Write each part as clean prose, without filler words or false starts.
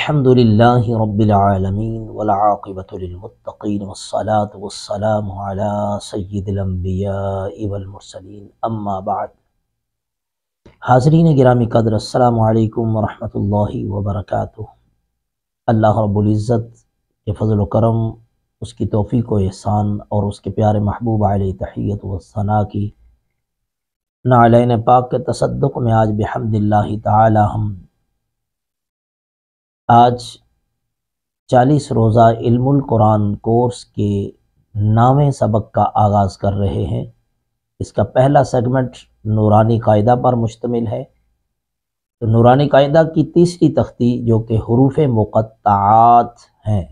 الحمدللہ رب العالمین والعاقبۃ للمتقین والصلاة والسلام علی سید الانبیاء والمرسلین اما بعد۔ حاضرین گرامی قدر، السلام علیکم ورحمۃ اللہ وبرکاتہ۔ اللہ رب العزت کے فضل و کرم، اس کی توفیق و احسان اور اس کے پیارے محبوب علیہ تحیت و ثنا کی نعلین پاک کے تصدق میں آج بحمد اللہ تعالی ہم آج 40 روزہ علم القرآن کورس کے 9ویں سبق کا آغاز کر رہے ہیں۔ اس کا پہلا سیگمنٹ نورانی قاعدہ پر مشتمل ہے۔ تو نورانی قاعدہ کی تیسری تختی جو کہ حروف مقطعات ہیں،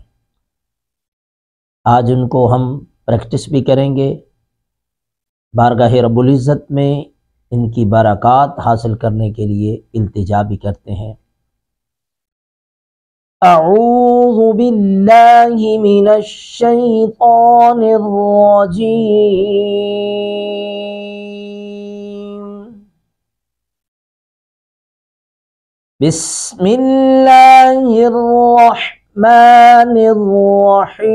آج ان کو ہم پریکٹس بھی کریں گے، بارگاہ رب العزت میں ان کی برکات حاصل کرنے کے لیے التجا بھی کرتے ہیں۔ اعوذ باللہ من الشیطان الرجیم، بسم اللہ الرحمن الرحیم۔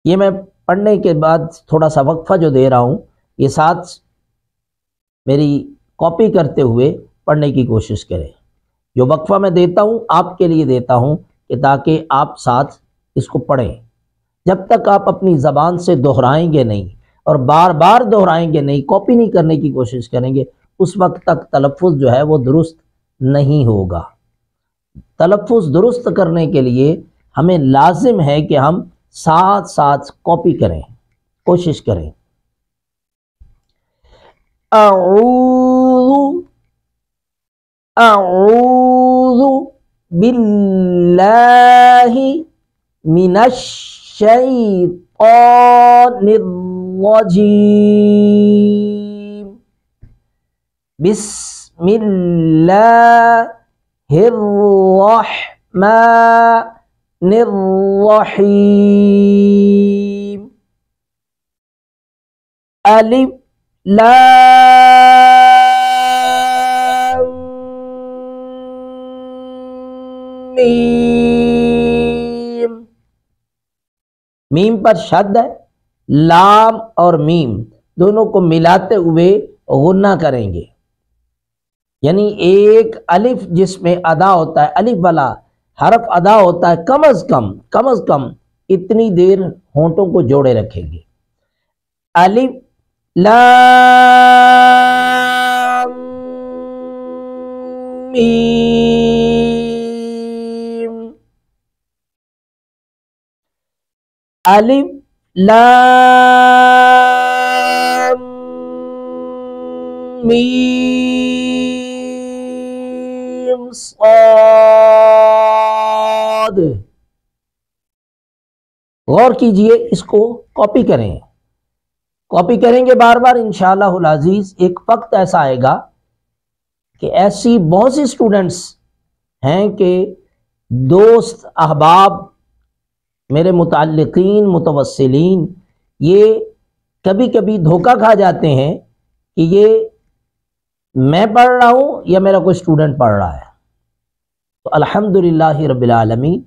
یہ میں پڑھنے کے بعد تھوڑا سا وقفہ جو دے رہا ہوں، یہ ساتھ میری کاپی کرتے ہوئے پڑھنے کی کوشش کریں۔ جو وقفہ میں دیتا ہوں آپ کے لیے دیتا ہوں کہ تاکہ آپ ساتھ اس کو پڑھیں۔ جب تک آپ اپنی زبان سے دہرائیں گے نہیں اور بار بار دہرائیں گے نہیں، کاپی نہیں کرنے کی کوشش کریں گے، اس وقت تک تلفظ جو ہے وہ درست نہیں ہوگا۔ تلفظ درست کرنے کے لیے ہمیں لازم ہے کہ ہم ساتھ ساتھ کاپی کریں، کوشش کریں۔ اعوذ باللہ من الشیطان الرجیم، بسم اللہ الرحمن الرحیم، الف لام میم۔ میم پر شد ہے، لام اور میم دونوں کو ملاتے ہوئے غنہ کریں گے، یعنی ایک الف جس میں ادا ہوتا ہے، الف والا حرف ادا ہوتا ہے، کم از کم اتنی دیر ہونٹوں کو جوڑے رکھیں گے۔ الف لام میم، الف لام میم صاد۔ غور کیجئے، اس کو کاپی کریں، کاپی کریں گے بار بار انشاءاللہ العزیز۔ ایک وقت ایسا آئے گا کہ ایسی بہت سی اسٹوڈنٹس ہیں کہ دوست، احباب، میرے متعلقین، متوسلین، یہ کبھی کبھی دھوکہ کھا جاتے ہیں کہ یہ میں پڑھ رہا ہوں یا میرا کوئی اسٹوڈنٹ پڑھ رہا ہے۔ تو الحمدللہ رب العالمین،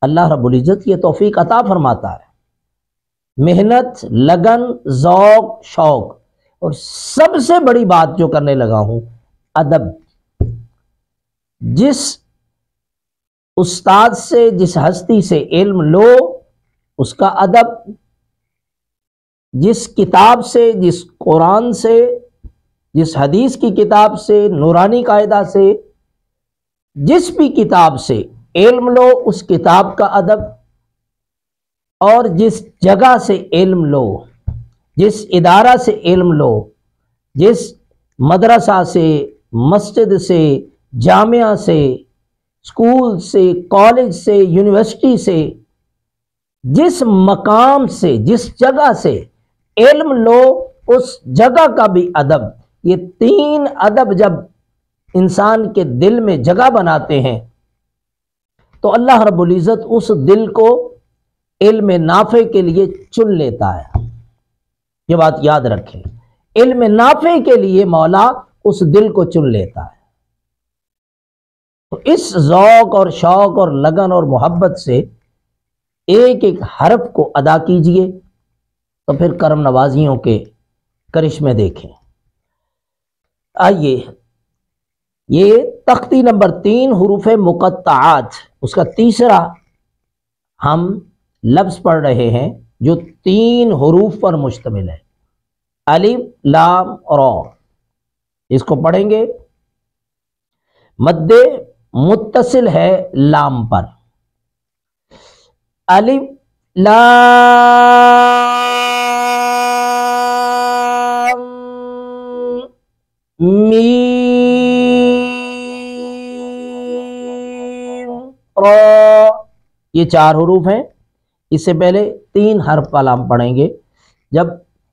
اللہ رب العزت یہ توفیق عطا فرماتا ہے۔ محنت، لگن، ذوق، شوق، اور سب سے بڑی بات جو کرنے لگا ہوں، ادب۔ جس استاد سے، جس ہستی سے علم لو، اس کا ادب، جس کتاب سے، جس قرآن سے، جس حدیث کی کتاب سے، نورانی قاعدہ سے، جس بھی کتاب سے علم لو، اس کتاب کا ادب، اور جس جگہ سے علم لو، جس ادارہ سے علم لو، جس مدرسہ سے، مسجد سے، جامعہ سے، اسکول سے، کالج سے، یونیورسٹی سے، جس مقام سے، جس جگہ سے علم لو، اس جگہ کا بھی ادب۔ یہ 3 ادب جب انسان کے دل میں جگہ بناتے ہیں تو اللہ رب العزت اس دل کو علم نافع کے لیے چن لیتا ہے۔ یہ بات یاد رکھیں، علم نافع کے لیے مولا اس دل کو چن لیتا ہے۔ تو اس ذوق اور شوق اور لگن اور محبت سے ایک ایک حرف کو ادا کیجئے تو پھر کرم نوازیوں کے کرشمے دیکھیں۔ آئیے، یہ تختی نمبر 3 حروف مقطعات، اس کا تیسرا ہم لفظ پڑھ رہے ہیں جو 3 حروف پر مشتمل ہے، الف لام را۔ اس کو پڑھیں گے، مد متصل ہے لام پر، الف لام میم را، یہ 4 حروف ہیں۔ اس سے پہلے 3 حرف کا لام پڑھیں گے، جب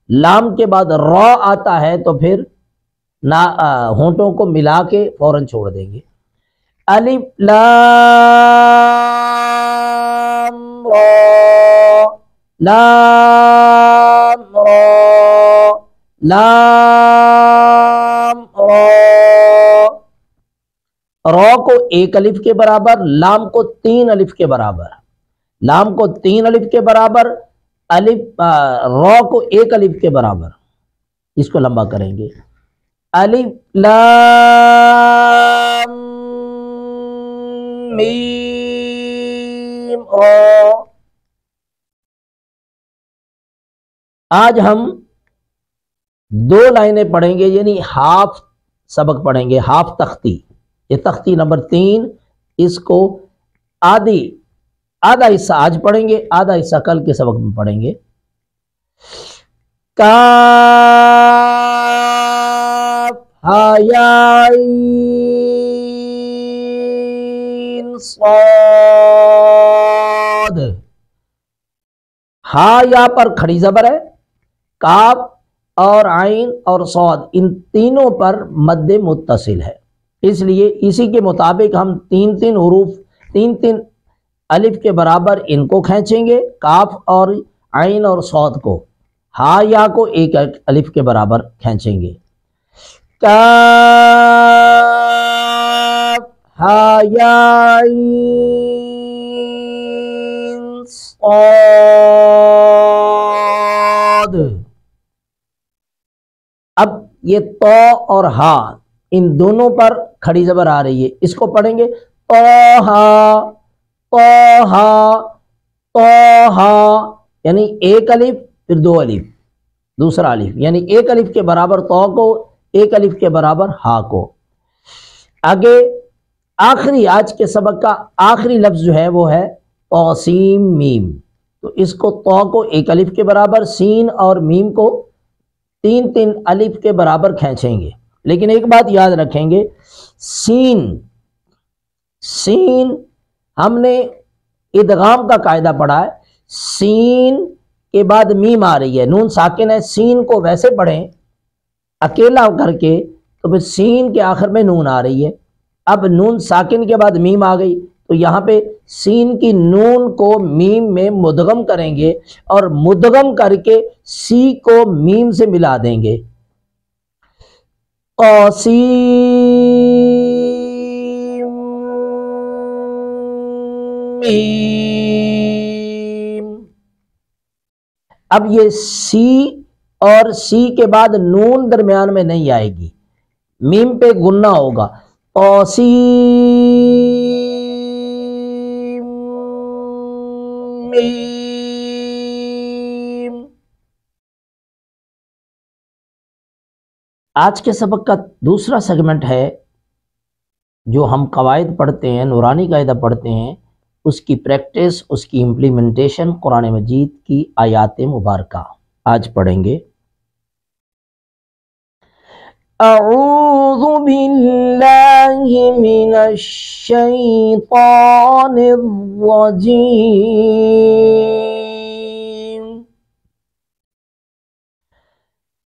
لام کے بعد را آتا ہے تو پھر ہونٹوں کو ملا کے فوراً چھوڑ دیں گے۔ الف لام را، لام را، لام را۔ را کو 1 الف کے برابر، لام کو 3 الف کے برابر، لام کو 3 الف کے برابر، را کو 1 الف کے برابر۔ اس کو لمبا کریں گے، الف لام میم را۔ آج ہم 2 لائنیں پڑھیں گے، یعنی ہاف سبق پڑھیں گے، ہاف تختی۔ یہ تختی نمبر 3، اس کو آدھا حصہ آج پڑھیں گے، آدھا حصہ کل کے سبق میں پڑھیں گے۔ کاف ہا یا عین صاد۔ ہا یا پر کھڑی زبر ہے، کاف اور عین اور صاد ان تینوں پر مد متصل ہے، اس لیے اسی کے مطابق ہم 3 حروف 3 الف کے برابر ان کو کھینچیں گے، کاف اور عین اور صاد کو، ہا یا کو 1 الف کے برابر کھینچیں گے۔ کاف ہا یا عین صاد۔ اب یہ تو اور ہا ان دونوں پر کھڑی زبر آ رہی ہے، اس کو پڑھیں گے توہا، توہا، توہا، یعنی 1 الف پھر 2 الف، دوسرا الف، یعنی 1 الف کے برابر تو کو، 1 الف کے برابر ہا کو۔ آگے آخری آج کے سبق کا آخری لفظ جو ہے وہ ہے توسیم میم، تو اس کو تو کو 1 الف کے برابر، سین اور میم کو 3 الف کے برابر کھینچیں گے، لیکن ایک بات یاد رکھیں گے، سین ہم نے ادغام کا قاعدہ پڑھا ہے، سین کے بعد میم آ رہی ہے، نون ساکن ہے، سین کو ویسے پڑھیں اکیلا کر کے تو پھر سین کے آخر میں نون آ رہی ہے، اب نون ساکن کے بعد میم آ گئی تو یہاں پہ سین کی نون کو میم میں مدغم کریں گے اور مدغم کر کے سی کو میم سے ملا دیں گے، قاسیم میم۔ اب یہ سی اور سی کے بعد نون درمیان میں نہیں آئے گی، میم پہ گننا ہوگا، قاسیم میم۔ آج کے سبق کا دوسرا سیگمنٹ ہے جو ہم قواعد پڑھتے ہیں، نورانی قاعدہ پڑھتے ہیں، اس کی پریکٹس، اس کی امپلیمنٹیشن قرآن مجید کی آیات مبارکہ آج پڑھیں گے۔ اعوذ باللہ من الشیطان الرجیم،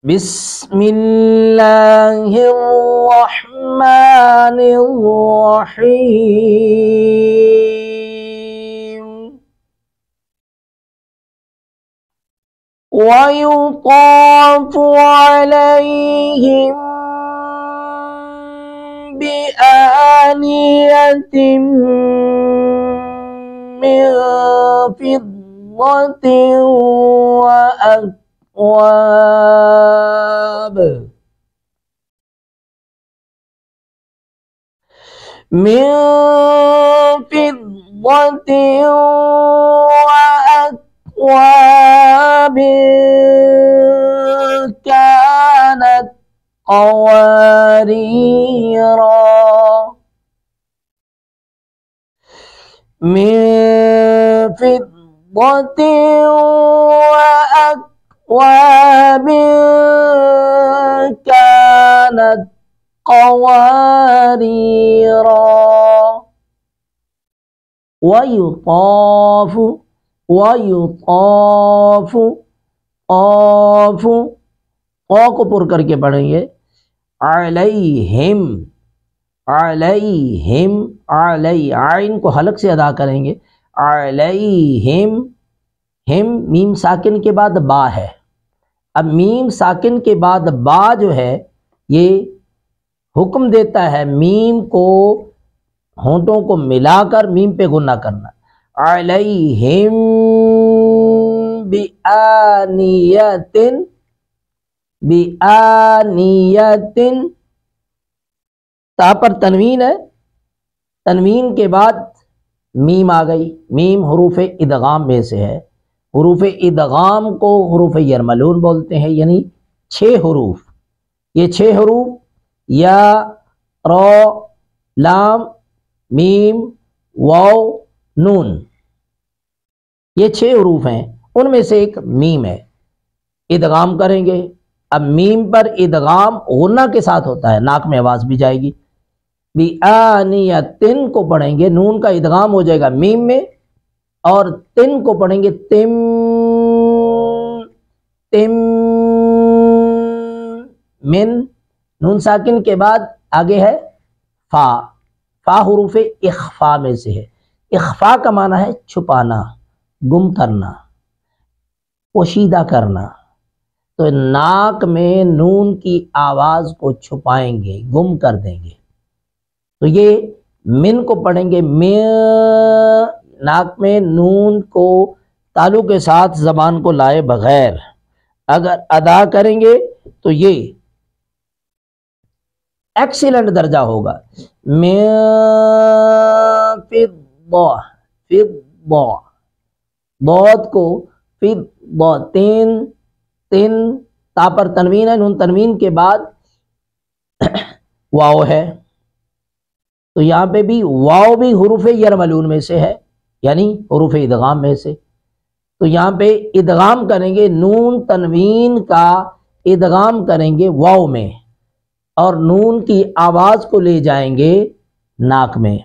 بسم اللہ الرحمن الرحیم، وَيُطَافُ عَلَيْهِمْ بِآيَاتٍ آنية من فضة وأكواب من فضة وأكواب كانت قواريرا من فضة وأكواب كانت قواريرا ويطاف طاف قا کو پر کر کے پڑھیں گے علیہم عین کو حلق سے ادا کریں گے علیہم ہم میم ساکن کے بعد با ہے. اب میم ساکن کے بعد با جو ہے یہ حکم دیتا ہے میم کو ہونٹوں کو ملا کر میم پہ غنہ کرنا. علیہم بآنیتن تا پر تنوین ہے، تنوین کے بعد میم آ گئی. میم حروف ادغام میں سے ہے. حروف ادغام کو حروف یرملون بولتے ہیں، یعنی 6 حروف. یہ 6 حروف یا را لام میم واو نون، یہ 6 حروف ہیں، ان میں سے ایک میم ہے. ادغام کریں گے. اب میم پر ادغام غنہ کے ساتھ ہوتا ہے، ناک میں آواز بھی جائے گی. بِآنِیَتٍ کو پڑھیں گے، نون کا ادغام ہو جائے گا میم میں، اور تن کو پڑھیں گے تم من. نون ساکن کے بعد آگے ہے فا. فا حروف اخفا میں سے ہے. اخفا کا معنی ہے چھپانا، گم کرنا، پوشیدہ کرنا. تو ناک میں نون کی آواز کو چھپائیں گے، گم کر دیں گے. تو یہ من کو پڑھیں گے ناک میں نون کو تالو کے ساتھ زبان کو لائے بغیر اگر ادا کریں گے تو یہ ایکسیلنٹ درجہ ہوگا. ضاد کو تین تا پر تنوین ہے، نون تنوین کے بعد واو ہے. تو یہاں پہ بھی واو بھی حروف یرملون میں سے ہے، یعنی حروف ادغام میں سے. تو یہاں پہ ادغام کریں گے، نون تنوین کا ادغام کریں گے واو میں، اور نون کی آواز کو لے جائیں گے ناک میں.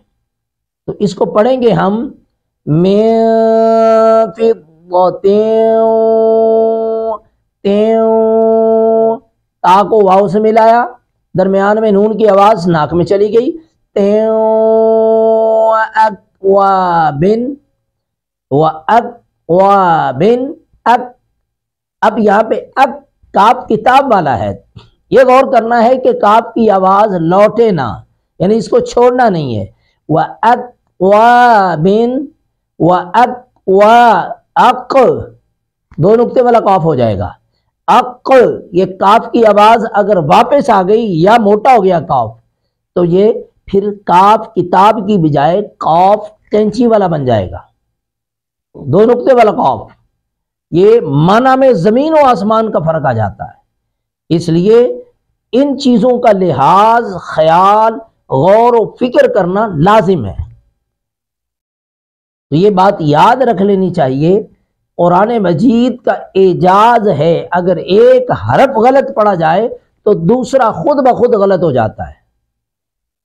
تو اس کو پڑھیں گے ہم تا کو واو سے ملایا، درمیان میں نون کی آواز ناک میں چلی گئی. اب یہاں پہ اب کاف کتاب والا ہے، یہ غور کرنا ہے کہ کاف کی آواز لوٹے نہ، یعنی اس کو چھوڑنا نہیں ہے. دو نقطے والا کاف ہو جائے گا. یہ کاف کی آواز اگر واپس آ گئی یا موٹا ہو گیا کاف، تو یہ پھر کاف کتاب کی بجائے کاف کینچی والا بن جائے گا. دو نقطے والا کاف، یہ معنی میں زمین و آسمان کا فرق آ جاتا ہے. اس لیے ان چیزوں کا لحاظ، خیال، غور و فکر کرنا لازم ہے. تو یہ بات یاد رکھ لینی چاہیے، قرآن مجید کا اعجاز ہے، اگر ایک حرف غلط پڑھا جائے تو دوسرا خود بخود غلط ہو جاتا ہے.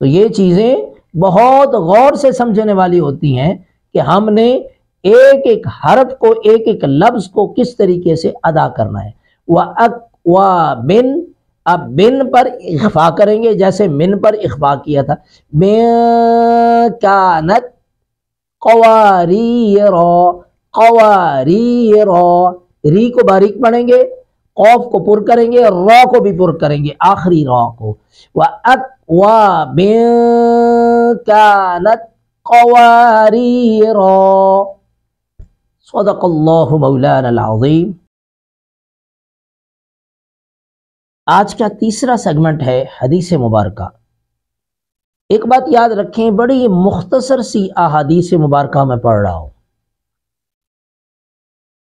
تو یہ چیزیں بہت غور سے سمجھنے والی ہوتی ہیں کہ ہم نے ایک ایک حرف کو، ایک ایک لفظ کو کس طریقے سے ادا کرنا ہے. وَأَكْوَابٍ، اب بن پر اخفا کریں گے جیسے من پر اخفا کیا تھا. كَانَتْ قواریر، ری کو باریک پڑھیں گے، قوف کو پر کریں گے، را کو بھی پر کریں گے، آخری را کو. وَأَكْوَابٍ كانت قواريرا صدق اللہ مولانا العظیم۔ آج کا تیسرا سیگمنٹ ہے حدیث مبارکہ۔ ایک بات یاد رکھیں، بڑی مختصر سی احادیث مبارکہ میں پڑھ رہا ہوں،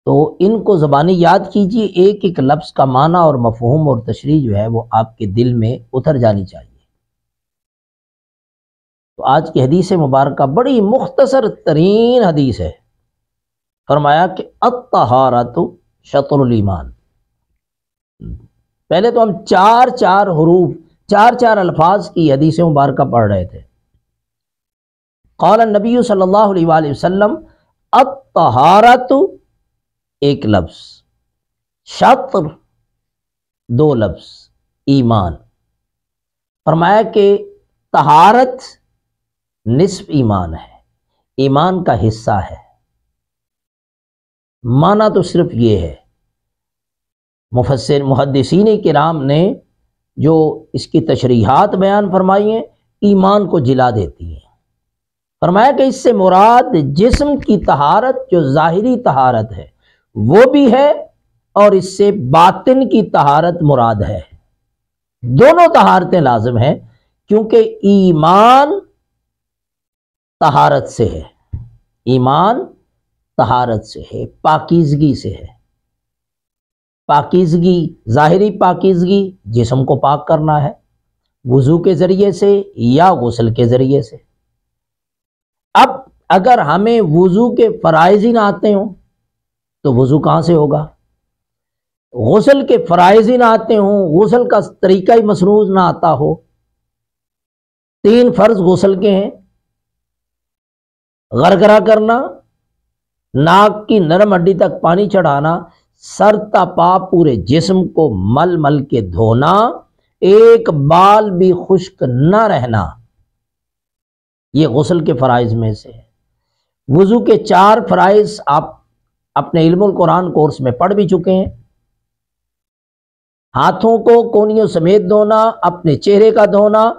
تو ان کو زبانی یاد کیجئے، ایک ایک لفظ کا معنی اور مفہوم اور تشریح جو ہے وہ آپ کے دل میں اتر جانی چاہیے۔ تو آج کی حدیث مبارکہ بڑی مختصر ترین حدیث ہے۔ فرمایا کہ الطہارۃ شطر الایمان۔ پہلے تو ہم چار حروف، چار الفاظ کی حدیث مبارکہ پڑھ رہے تھے۔ قال النبی صلی اللہ علیہ وآلہ وسلم الطہارۃ ایک لفظ، شطر دو لفظ، ایمان۔ فرمایا کہ طہارت نصف ایمان ہے، ایمان کا حصہ ہے۔ معنی تو صرف یہ ہے، محدثین کرام نے جو اس کی تشریحات بیان فرمائی ہیں، ایمان کو جلا دیتی ہیں۔ فرمایا کہ اس سے مراد جسم کی طہارت جو ظاہری طہارت ہے وہ بھی ہے، اور اس سے باطن کی طہارت مراد ہے۔ دونوں طہارتیں لازم ہیں، کیونکہ ایمان طہارت سے ہے، ایمان طہارت سے ہے، پاکیزگی سے ہے۔ پاکیزگی، ظاہری پاکیزگی جسم کو پاک کرنا ہے، وضو کے ذریعے سے یا غسل کے ذریعے سے۔ اب اگر ہمیں وضو کے فرائض ہی نہ آتے ہوں تو وضو کہاں سے ہوگا؟ غسل کے فرائض ہی نہ آتے ہوں، غسل کا طریقہ ہی مسنون نہ آتا ہو۔ 3 فرض غسل کے ہیں: غرغرہ کرنا، ناک کی نرم ہڈی تک پانی چڑھانا، سر تا پا پورے جسم کو مل مل کے دھونا، ایک بال بھی خشک نہ رہنا، یہ غسل کے فرائض میں سے ہے۔ وضو کے 4 فرائض آپ اپنے علم القرآن کورس میں پڑھ بھی چکے ہیں۔ ہاتھوں کو کونیوں سمیت دھونا، اپنے چہرے کا دھونا،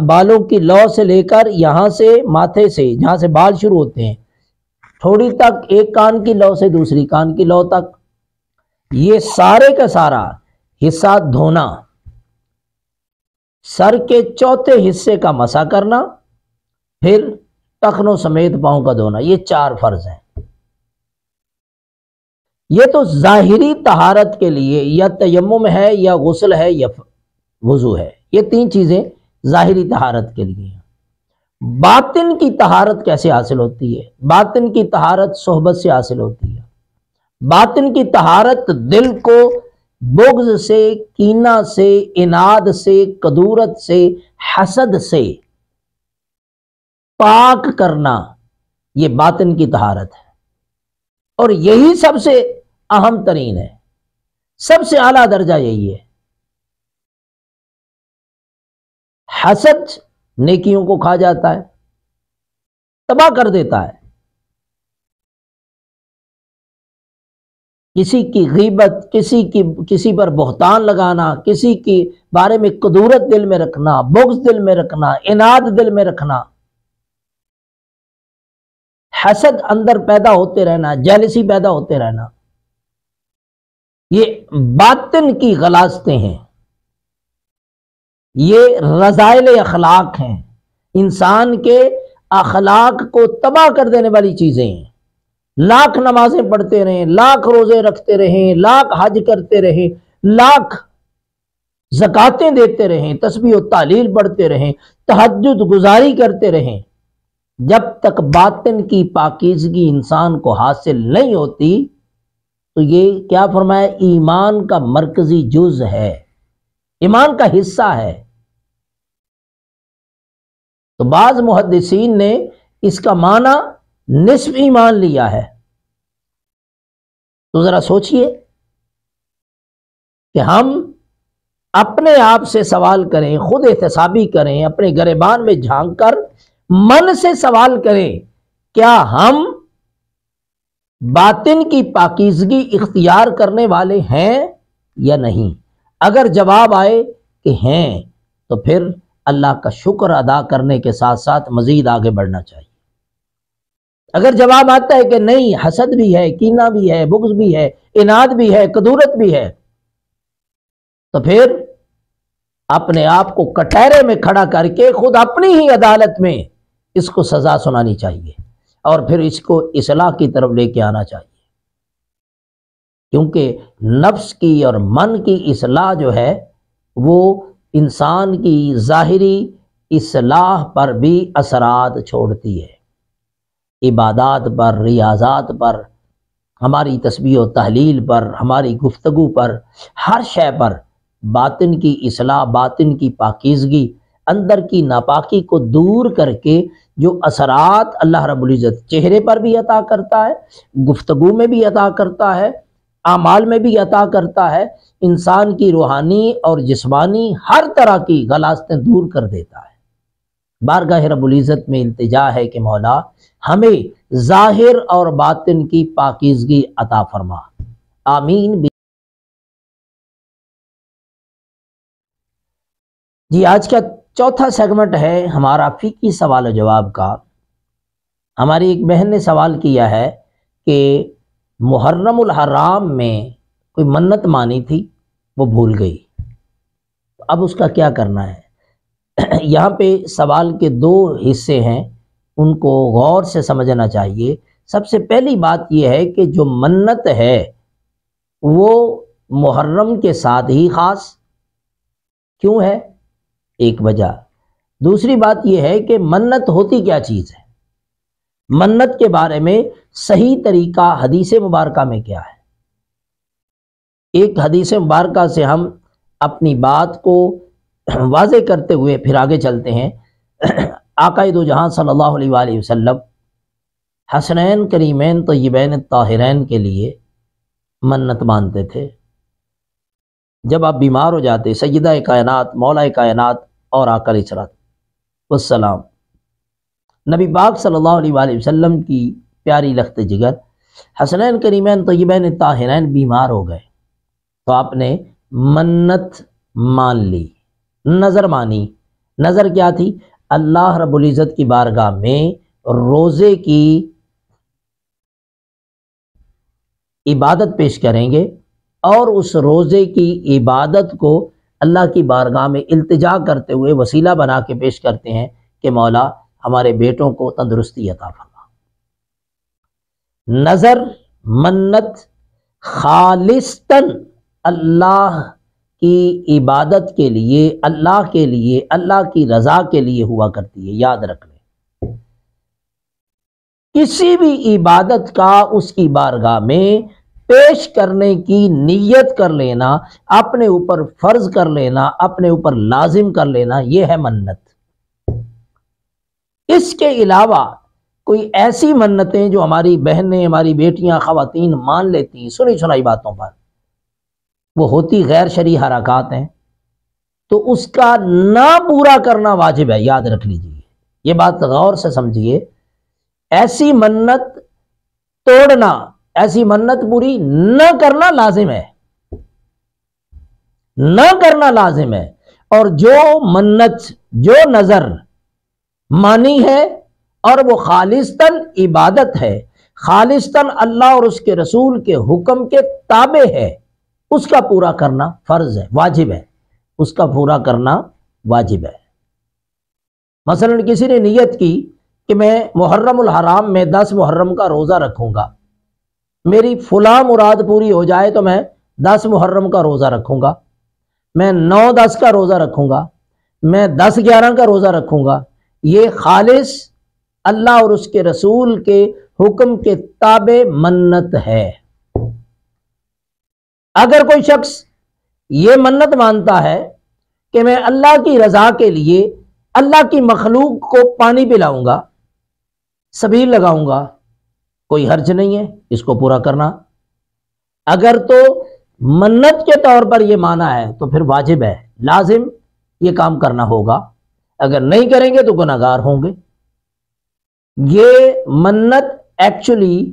بالوں کی لو سے لے کر یہاں سے ماتھے سے، جہاں سے بال شروع ہوتے ہیں تھوڑی تک، ایک کان کی لو سے دوسری کان کی لو تک، یہ سارے کا سارا حصہ دھونا۔ سر کے چوتھے حصے کا مسح کرنا، پھر ٹخنوں سمیت پاؤں کا دھونا، یہ 4 فرض ہیں۔ یہ تو ظاہری طہارت کے لیے یا تیمم ہے یا غسل ہے یا وضو ہے، یہ 3 چیزیں ظاہری طہارت کے لیے ہیں۔ باطن کی طہارت کیسے حاصل ہوتی ہے؟ باطن کی طہارت صحبت سے حاصل ہوتی ہے۔ باطن کی طہارت دل کو بغض سے، کینہ سے، عناد سے، کدورت سے، حسد سے پاک کرنا، یہ باطن کی طہارت ہے، اور یہی سب سے اہم ترین ہے، سب سے اعلیٰ درجہ یہی ہے۔ حسد نیکیوں کو کھا جاتا ہے، تباہ کر دیتا ہے۔ کسی کی غیبت، کسی پر بہتان لگانا، کسی کے بارے میں کدورت دل میں رکھنا، بغض دل میں رکھنا، عناد دل میں رکھنا، حسد اندر پیدا ہوتے رہنا، جیلسی پیدا ہوتے رہنا، یہ باطن کی غلاظتیں ہیں، یہ رذائل اخلاق ہیں، انسان کے اخلاق کو تباہ کر دینے والی چیزیں ہیں۔ لاکھ نمازیں پڑھتے رہیں، لاکھ روزے رکھتے رہیں، لاکھ حج کرتے رہیں، لاکھ زکاتیں دیتے رہیں، تسبیح و تہلیل پڑھتے رہیں، تہجد گزاری کرتے رہیں، جب تک باطن کی پاکیزگی انسان کو حاصل نہیں ہوتی تو یہ کیا فرمایا؟ ایمان کا مرکزی جز ہے، ایمان کا حصہ ہے۔ تو بعض محدثین نے اس کا معنی نصف ایمان لیا ہے۔ تو ذرا سوچئے کہ ہم اپنے آپ سے سوال کریں، خود احتسابی کریں، اپنے گریبان میں جھانک کر من سے سوال کریں، کیا ہم باطن کی پاکیزگی اختیار کرنے والے ہیں یا نہیں؟ اگر جواب آئے کہ ہیں تو پھر اللہ کا شکر ادا کرنے کے ساتھ ساتھ مزید آگے بڑھنا چاہیے۔ اگر جواب آتا ہے کہ نہیں، حسد بھی ہے، کینہ بھی ہے، بغض بھی ہے، اناد بھی ہے، کدورت بھی ہے، تو پھر اپنے آپ کو کٹہرے میں کھڑا کر کے خود اپنی ہی عدالت میں اس کو سزا سنانی چاہیے اور پھر اس کو اصلاح کی طرف لے کے آنا چاہیے، کیونکہ نفس کی اور من کی اصلاح جو ہے وہ انسان کی ظاہری اصلاح پر بھی اثرات چھوڑتی ہے، عبادات پر، ریاضات پر، ہماری تسبیح و تحلیل پر، ہماری گفتگو پر، ہر شے پر باطن کی اصلاح، باطن کی پاکیزگی، اندر کی ناپاکی کو دور کر کے جو اثرات اللہ رب العزت چہرے پر بھی عطا کرتا ہے، گفتگو میں بھی عطا کرتا ہے، اعمال میں بھی عطا کرتا ہے، انسان کی روحانی اور جسمانی ہر طرح کی غلاظتیں دور کر دیتا ہے۔ بارگاہ رب العزت میں التجا ہے کہ مولا ہمیں ظاہر اور باطن کی پاکیزگی عطا فرما، آمین۔ جی آج کا چوتھا سیگمنٹ ہے ہمارا فقہی سوال و جواب کا۔ ہماری ایک بہن نے سوال کیا ہے کہ محرم الحرام میں کوئی منت مانی تھی، وہ بھول گئی، اب اس کا کیا کرنا ہے؟ یہاں پہ سوال کے دو حصے ہیں، ان کو غور سے سمجھنا چاہیے۔ سب سے پہلی بات یہ ہے کہ جو منت ہے وہ محرم کے ساتھ ہی خاص کیوں ہے؟ ایک وجہ۔ دوسری بات یہ ہے کہ منت ہوتی کیا چیز ہے، منت کے بارے میں صحیح طریقہ حدیث مبارکہ میں کیا ہے۔ ایک حدیث مبارکہ سے ہم اپنی بات کو واضح کرتے ہوئے پھر آگے چلتے ہیں۔ آقا دو جہاں صلی اللہ علیہ وآلہ وسلم حسنین کریمین طیبین طاہرین کے لیے منت مانتے تھے۔ جب آپ بیمار ہو جاتے، سیدہ کائنات، مولا کائنات اور آقا علیہ الصلوۃ والسلام نبی پاک صلی اللہ علیہ وآلہ وسلم کی پیاری لخت جگر حسنین کریمین طیبین طاہرین بیمار ہو گئے، تو آپ نے منت مان لی، نظر مانی۔ نظر کیا تھی؟ اللہ رب العزت کی بارگاہ میں روزے کی عبادت پیش کریں گے اور اس روزے کی عبادت کو اللہ کی بارگاہ میں التجا کرتے ہوئے وسیلہ بنا کے پیش کرتے ہیں کہ مولا ہمارے بیٹوں کو تندرستی عطا فرما۔ نظر، منت خالصتاً اللہ کی عبادت کے لیے، اللہ کے لیے، اللہ کی رضا کے لیے ہوا کرتی ہے، یاد رکھ لیں۔ کسی بھی عبادت کا اس کی بارگاہ میں پیش کرنے کی نیت کر لینا، اپنے اوپر فرض کر لینا، اپنے اوپر لازم کر لینا، یہ ہے منت۔ اس کے علاوہ کوئی ایسی منتیں جو ہماری بہنیں، ہماری بیٹیاں، خواتین مان لیتی ہیں سنی سنائی باتوں پر، وہ ہوتی غیر شرعی حرکات ہیں، تو اس کا نہ پورا کرنا واجب ہے، یاد رکھ لیجیے، یہ بات غور سے سمجھیے۔ ایسی منت توڑنا، ایسی منت پوری نہ کرنا لازم ہے، نہ کرنا لازم ہے۔ اور جو منت، جو نظر مانی ہے اور وہ خالصتاً عبادت ہے، خالصتاً اللہ اور اس کے رسول کے حکم کے تابع ہے، اس کا پورا کرنا فرض ہے، واجب ہے، اس کا پورا کرنا واجب ہے۔ مثلا کسی نے نیت کی کہ میں محرم الحرام میں 10 محرم کا روزہ رکھوں گا، میری فلاں مراد پوری ہو جائے تو میں 10 محرم کا روزہ رکھوں گا، میں 9-10 کا روزہ رکھوں گا، میں 10-11 کا روزہ رکھوں گا، یہ خالص اللہ اور اس کے رسول کے حکم کے تابع منت ہے۔ اگر کوئی شخص یہ منت مانتا ہے کہ میں اللہ کی رضا کے لیے اللہ کی مخلوق کو پانی پلاؤں گا، سبیل لگاؤں گا، کوئی حرج نہیں ہے اس کو پورا کرنا۔ اگر تو منت کے طور پر یہ مانا ہے تو پھر واجب ہے، لازم یہ کام کرنا ہوگا، اگر نہیں کریں گے تو گناہگار ہوں گے۔ یہ منت ایکچولی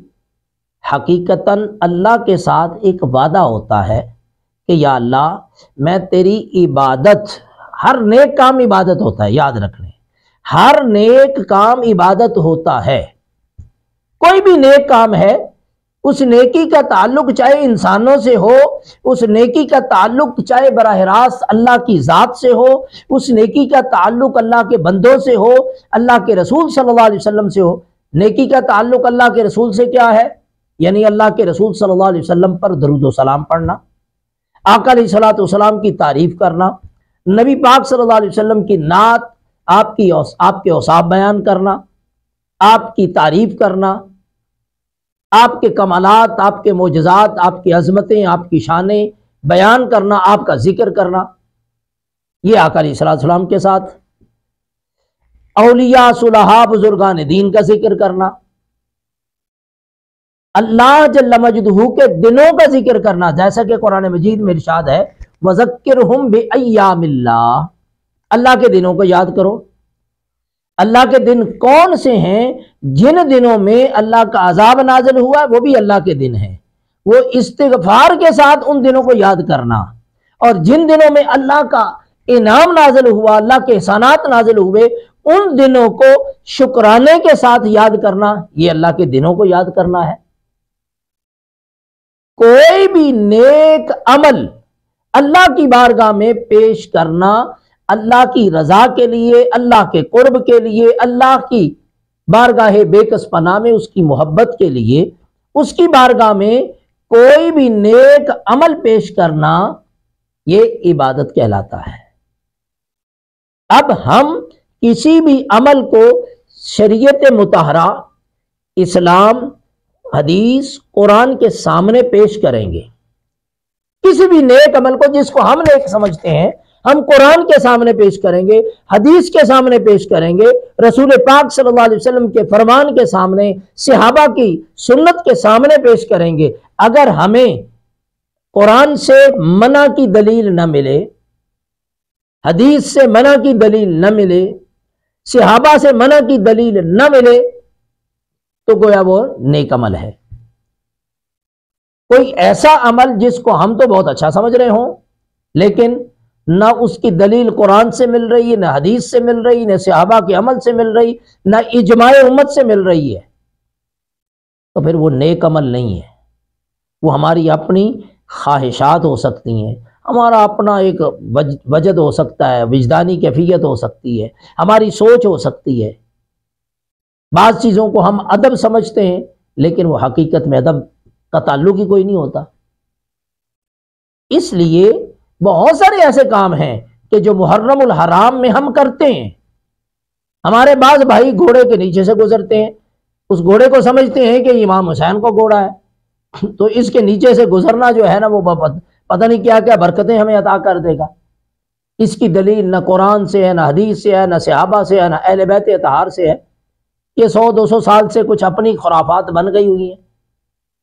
حقیقتاً اللہ کے ساتھ ایک وعدہ ہوتا ہے کہ یا اللہ میں تیری عبادت ہر نیک کام عبادت ہوتا ہے، یاد رکھ لیں، ہر نیک کام عبادت ہوتا ہے۔ کوئی بھی نیک کام ہے، اس نیکی کا تعلق چاہے انسانوں سے ہو، اس نیکی کا تعلق چاہے براہ راست اللہ کی ذات سے ہو، اس نیکی کا تعلق اللہ کے بندوں سے ہو، اللہ کے رسول صلی اللہ علیہ وسلم سے ہو۔ نیکی کا تعلق اللہ کے رسول سے کیا ہے؟ یعنی اللہ کے رسول صلی اللہ علیہ وسلم پر درود و سلام پڑھنا، آقا علیہ الصلوۃ والسلام کی تعریف کرنا، نبی پاک صلی اللہ علیہ وسلم کی نعت، آپ کے اوصاف بیان کرنا، آپ کی تعریف کرنا، آپ کے کمالات، آپ کے معجزات، آپ کی عظمتیں، آپ کی شانیں بیان کرنا، آپ کا ذکر کرنا، یہ آقا علیہ الصلوۃ والسلام کے ساتھ۔ اولیاء، صلحاء، بزرگان دین کا ذکر کرنا، اللہ جل مجدہ کے دنوں کا ذکر کرنا، جیسا کہ قرآن مجید میں ارشاد ہے وَذَكِّرْهُمْ بِأَيَّامِ اللَّهِ، اللہ کے دنوں کو یاد کرو۔ اللہ کے دن کون سے ہیں؟ جن دنوں میں اللہ کا عذاب نازل ہوا ہے وہ بھی اللہ کے دن ہیں، وہ استغفار کے ساتھ ان دنوں کو یاد کرنا، اور جن دنوں میں اللہ کا انعام نازل ہوا، اللہ کے احسانات نازل ہوئے، ان دنوں کو شکرانے کے ساتھ یاد کرنا، یہ اللہ کے دنوں کو یاد کرنا ہے۔ کوئی بھی نیک عمل اللہ کی بارگاہ میں پیش کرنا، اللہ کی رضا کے لیے، اللہ کے قرب کے لیے، اللہ کی بارگاہ بے کس پناہ میں اس کی محبت کے لیے، اس کی بارگاہ میں کوئی بھی نیک عمل پیش کرنا، یہ عبادت کہلاتا ہے۔ اب ہم کسی بھی عمل کو شریعت مطہرہ، اسلام، حدیث، قرآن کے سامنے پیش کریں گے۔ کسی بھی نیک عمل کو جس کو ہم نیک سمجھتے ہیں، ہم قرآن کے سامنے پیش کریں گے، حدیث کے سامنے پیش کریں گے، رسول پاک صلی اللہ علیہ وسلم کے فرمان کے سامنے، صحابہ کی سنت کے سامنے پیش کریں گے۔ اگر ہمیں قرآن سے منع کی دلیل نہ ملے، حدیث سے منع کی دلیل نہ ملے، صحابہ سے منع کی دلیل نہ ملے، تو گویا وہ نیک عمل ہے۔ کوئی ایسا عمل جس کو ہم تو بہت اچھا سمجھ رہے ہوں، لیکن نہ اس کی دلیل قرآن سے مل رہی ہے، نہ حدیث سے مل رہی، نہ صحابہ کے عمل سے مل رہی، نہ اجماع امت سے مل رہی ہے، تو پھر وہ نیک عمل نہیں ہے۔ وہ ہماری اپنی خواہشات ہو سکتی ہیں، ہمارا اپنا ایک وجد ہو سکتا ہے، وجدانی کیفیت ہو سکتی ہے، ہماری سوچ ہو سکتی ہے۔ بعض چیزوں کو ہم ادب سمجھتے ہیں، لیکن وہ حقیقت میں ادب کا تعلق ہی کوئی نہیں ہوتا۔ اس لیے بہت سارے ایسے کام ہیں کہ جو محرم الحرام میں ہم کرتے ہیں۔ ہمارے بعض بھائی گھوڑے کے نیچے سے گزرتے ہیں، اس گھوڑے کو سمجھتے ہیں کہ امام حسین کو گھوڑا ہے، تو اس کے نیچے سے گزرنا جو ہے نا، وہ پتہ نہیں کیا کیا برکتیں ہمیں عطا کر دے گا۔ اس کی دلیل نہ قرآن سے ہے، نہ حدیث سے ہے، نہ صحابہ سے ہے، نہ اہل بیت اطہار سے ہے۔ یہ 100-200 سال سے کچھ اپنی خرافات بن گئی ہوئی ہیں۔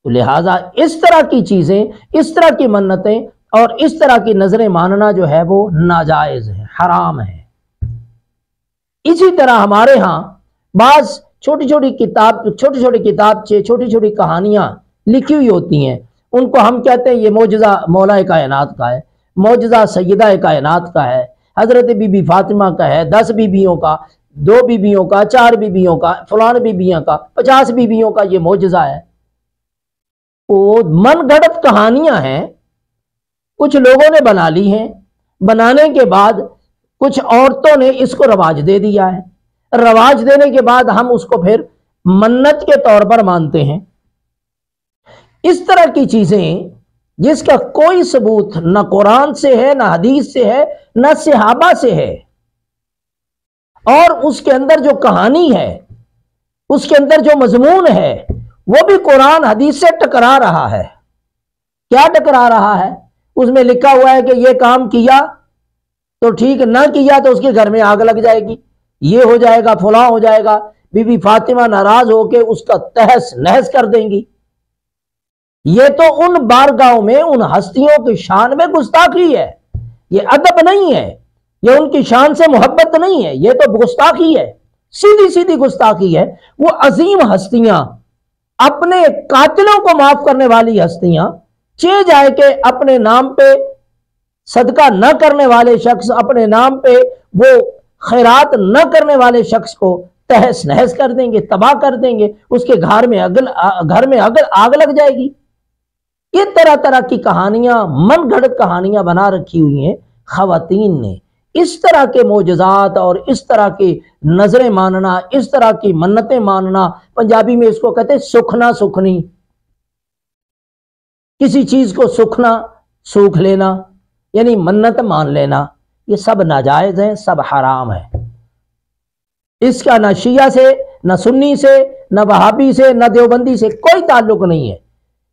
تو لہٰذا اس طرح کی چیزیں، اس طرح کی منتیں اور اس طرح کی نظریں ماننا جو ہے وہ ناجائز ہے، حرام ہے۔ اسی طرح ہمارے ہاں بعض چھوٹی چھوٹی کتابچے، چھوٹی چھوٹی کہانیاں لکھی ہوئی ہوتی ہیں، ان کو ہم کہتے ہیں یہ معجزہ مولا کائنات کا ہے، معجزہ سیدہ کائنات کا ہے، حضرت بی بی فاطمہ کا ہے، 10 بیویوں کا، 2 بیویوں کا، 4 بیویوں کا، فلان بیویوں کا، 50 بیویوں کا یہ معجزہ ہے۔ وہ من گھڑت کہانیاں ہیں، کچھ لوگوں نے بنا لی ہیں، بنانے کے بعد کچھ عورتوں نے اس کو رواج دے دیا ہے، رواج دینے کے بعد ہم اس کو پھر منت کے طور پر مانتے ہیں۔ اس طرح کی چیزیں جس کا کوئی ثبوت نہ قرآن سے ہے، نہ حدیث سے ہے، نہ صحابہ سے ہے، اور اس کے اندر جو کہانی ہے، اس کے اندر جو مضمون ہے، وہ بھی قرآن حدیث سے ٹکرا رہا ہے۔ کیا ٹکرا رہا ہے؟ اس میں لکھا ہوا ہے کہ یہ کام کیا تو ٹھیک، نہ کیا تو اس کے گھر میں آگ لگ جائے گی، یہ ہو جائے گا، فلاں ہو جائے گا، بی بی فاطمہ ناراض ہو کے اس کا تہس نہس کر دیں گی۔ یہ تو ان بارگاہوں میں ان ہستیوں کی شان میں گستاخی ہے، یہ ادب نہیں ہے، یہ ان کی شان سے محبت نہیں ہے، یہ تو گستاخی ہے، سیدھی سیدھی گستاخی ہے۔ وہ عظیم ہستیاں، اپنے قاتلوں کو معاف کرنے والی ہستیاں، جائے کہ اپنے نام پہ صدقہ نہ کرنے والے شخص، اپنے نام پہ وہ خیرات نہ کرنے والے شخص کو تہس نہس کر دیں گے، تباہ کر دیں گے، اس کے گھر میں آگ لگ جائے گی۔ یہ طرح طرح کی کہانیاں، من گھڑت کہانیاں بنا رکھی ہوئی ہیں خواتین نے۔ اس طرح کے معجزات اور اس طرح کے نظریں ماننا، اس طرح کی منتیں ماننا، پنجابی میں اس کو کہتے ہیں سکھنا سکھنی، کسی چیز کو سکھنا، سوکھ لینا، یعنی منت مان لینا، یہ سب ناجائز ہیں، سب حرام ہے۔ اس کا نہ شیعہ سے، نہ سنی سے، نہ وہابی سے، نہ دیوبندی سے کوئی تعلق نہیں ہے،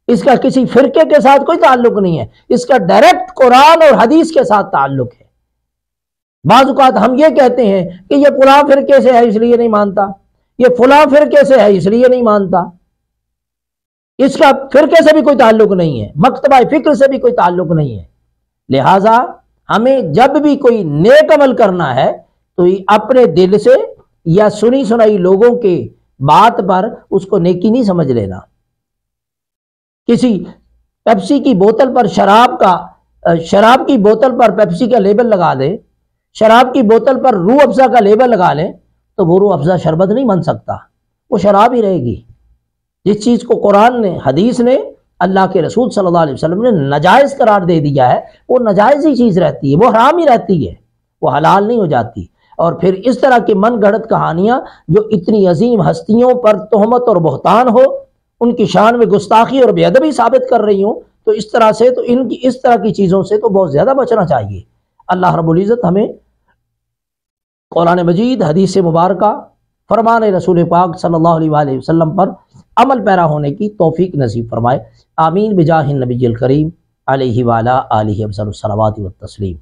اس کا کسی فرقے کے ساتھ کوئی تعلق نہیں ہے، اس کا ڈائریکٹ قرآن اور حدیث کے ساتھ تعلق ہے۔ بعض اوقات ہم یہ کہتے ہیں کہ یہ فلاں فرقے سے ہے اس لیے نہیں مانتا، یہ فلاں فرقے سے ہے اس لیے نہیں مانتا، اس کا فرقے سے بھی کوئی تعلق نہیں ہے، مکتبہ فکر سے بھی کوئی تعلق نہیں ہے۔ لہٰذا ہمیں جب بھی کوئی نیک عمل کرنا ہے تو اپنے دل سے یا سنی سنائی لوگوں کے بات پر اس کو نیکی نہیں سمجھ لینا۔ کسی پیپسی کی بوتل پر شراب کی بوتل پر پیپسی کا لیبل لگا دے، شراب کی بوتل پر روح افزا کا لیبل لگا لیں تو وہ روح افزا شربت نہیں بن سکتا، وہ شراب ہی رہے گی۔ جس چیز کو قرآن نے، حدیث نے، اللہ کے رسول صلی اللہ علیہ وسلم نے ناجائز قرار دے دیا ہے، وہ ناجائز ہی چیز رہتی ہے، وہ حرام ہی رہتی ہے، وہ حلال نہیں ہو جاتی۔ اور پھر اس طرح کی من گھڑت کہانیاں جو اتنی عظیم ہستیوں پر تہمت اور بہتان ہو، ان کی شان میں گستاخی اور بے ادبی ثابت کر رہی ہوں، تو اس طرح سے تو ان کی اس طرح کی چیزوں سے تو بہت زیادہ بچنا چاہیے۔ اللہ رب العزت ہمیں قرآن مجید، حدیث مبارکہ، فرمان رسول پاک صلی اللہ علیہ وآلہ وسلم پر عمل پیرا ہونے کی توفیق نصیب فرمائے۔ آمین بجاہ النبی الکریم علیہ وعلی آلہ افضل الصلوات والتسلیم۔